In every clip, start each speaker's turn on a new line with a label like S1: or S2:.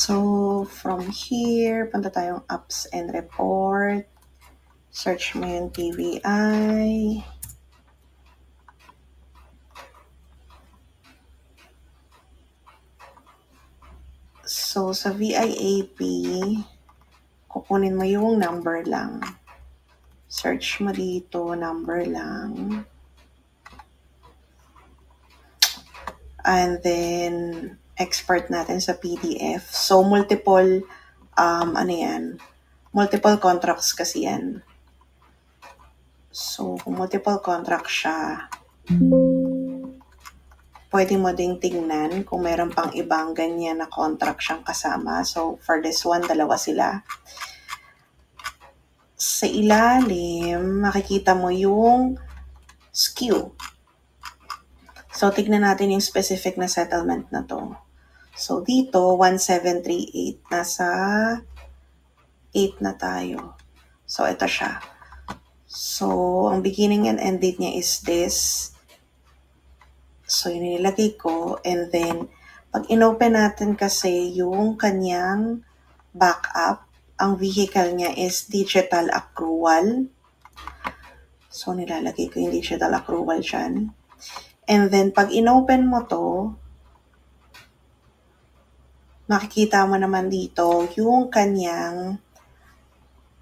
S1: So, from here, punta tayong apps and report. Search mo yung TVI. So, sa VIAP, kukunin mo yung number lang. Search mo dito, number lang. And then, export natin sa PDF. So, multiple, multiple contracts kasi yan. So, kung multiple contracts siya, pwede mo ding tingnan kung meron pang ibang ganyan na contract siyang kasama. So, for this one, dalawa sila. Sa ilalim, makikita mo yung SKU. So, tignan natin yung specific na settlement na to. So, dito, 1738. Nasa 8 na tayo. So, ito siya. So, ang beginning and end date niya is this. So, yun nilagay ko. And then, pag inopen natin kasi yung kanyang backup, ang vehicle niya is digital accrual. So, nilalagay ko yung digital accrual dyan. And then, pag inopen mo to, makikita mo naman dito yung kanyang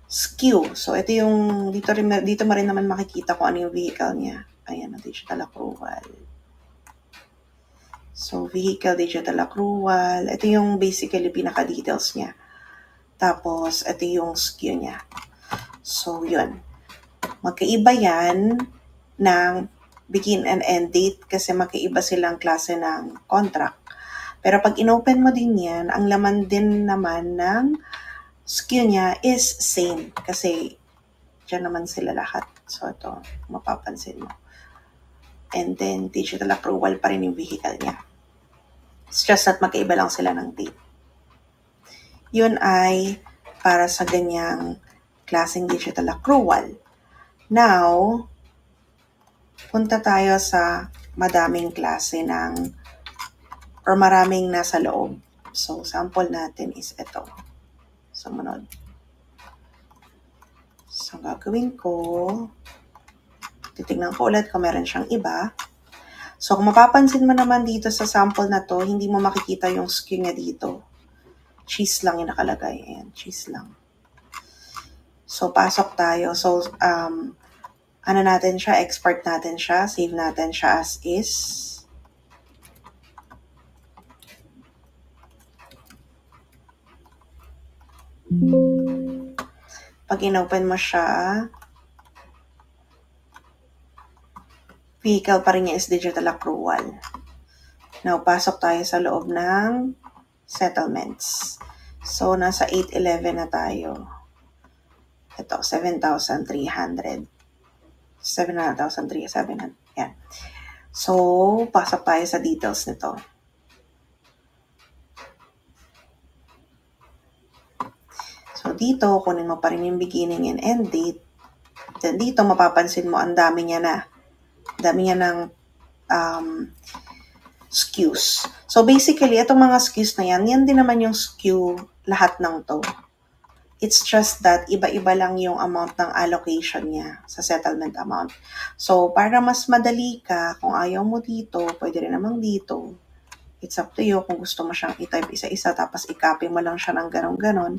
S1: SKU. So, ito yung, dito mo rin naman makikita kung ano yung vehicle niya. Ayan, digital accrual. So, vehicle, digital accrual. Ito yung basically pinaka-details niya. Tapos, ito yung SKU niya. So, yun. Magkaiba yan ng begin and end date kasi magkaiba silang klase ng contract. Pero pag inopen mo din yan, ang laman din naman ng SKU niya is same kasi dyan naman sila lahat. So, ito, mapapansin mo. And then, digital approval pa rin yung vehicle niya. It's just that magkaiba lang sila ng date. Yun ay para sa ganyang klaseng digital accrual. Now, punta tayo sa madaming klase ng or maraming nasa loob. So, sample natin is ito. Sumunod. So, gagawin ko, titignan ko ulit kung meron siyang iba. So, kung mapapansin mo naman dito sa sample na to, hindi mo makikita yung SKU niya dito. Cheese lang yung nakalagay. Ayan, cheese lang. So, pasok tayo. So, ano natin siya, export natin siya, save natin siya as is. Pag inopen mo siya, vehicle pa rin niya is digital accrual. Now, pasok tayo sa loob ng settlements. So, nasa 811 na tayo. Ito, 7,300. 7,300. Yan. So, pasok tayo sa details nito. So, dito, kunin mo pa rin yung beginning and end date. Then, dito, mapapansin mo, ang dami niya na. Dami niya ng SKUs. So, basically, itong mga SKUs na yan din naman yung SKU lahat ng to. It's just that iba-iba lang yung amount ng allocation niya sa settlement amount. So, para mas madali ka, kung ayaw mo dito, pwede rin namang dito. It's up to you kung gusto mo siyang i-type isa-isa tapos i-copy mo lang siya ng ganon-ganon.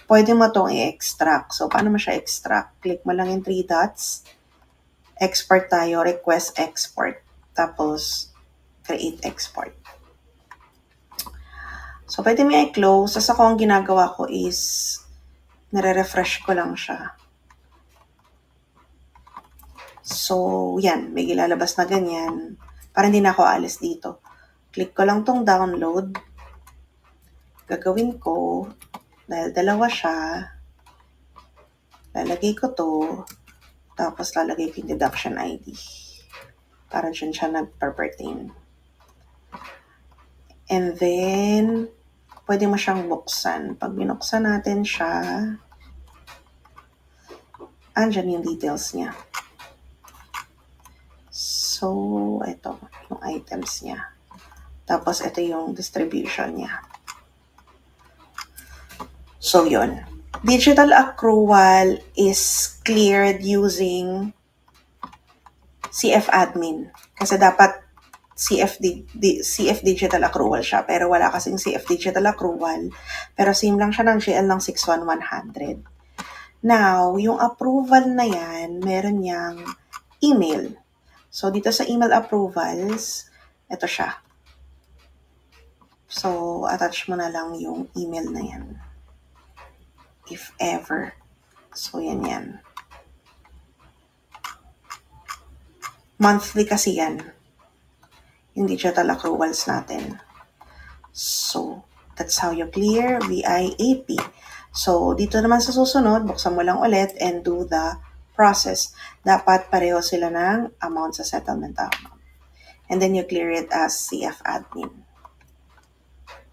S1: Pwede mo itong i-extract. So, paano mo siya extract? Click mo lang yung 3 dots. Export tayo, request export. Tapos, create export. So, pwede mo i-close. Sasa ko ang ginagawa ko is nare-refresh ko lang siya. So, yan. May ilalabas na ganyan. Para hindi na ako alis dito. Click ko lang tong download. Gagawin ko, dahil dalawa siya, lalagay ko to, tapos lalagay ko yung deduction ID. Para dyan siya nag-pertain. And then, pwede mo siyang buksan. Pag binuksan natin siya, andyan yung details niya. So, ito, yung items niya. Tapos, ito yung distribution niya. So, yun. Digital accrual is cleared using CF admin. Kasi dapat CF digital accrual siya. Pero wala kasing CF digital accrual. Pero same lang siya ng GL ng 61100. Now, yung approval na yan, meron niyang email. So, dito sa email approvals, ito siya. So, attach mo na lang yung email na yan. If ever. So, yan. Monthly kasi yan. Yung digital accruals natin. So, that's how you clear VIAP. So, dito naman sa susunod, buksan mo lang ulit and do the process. Dapat pareho sila ng amount sa settlement account. And then you clear it as CF admin.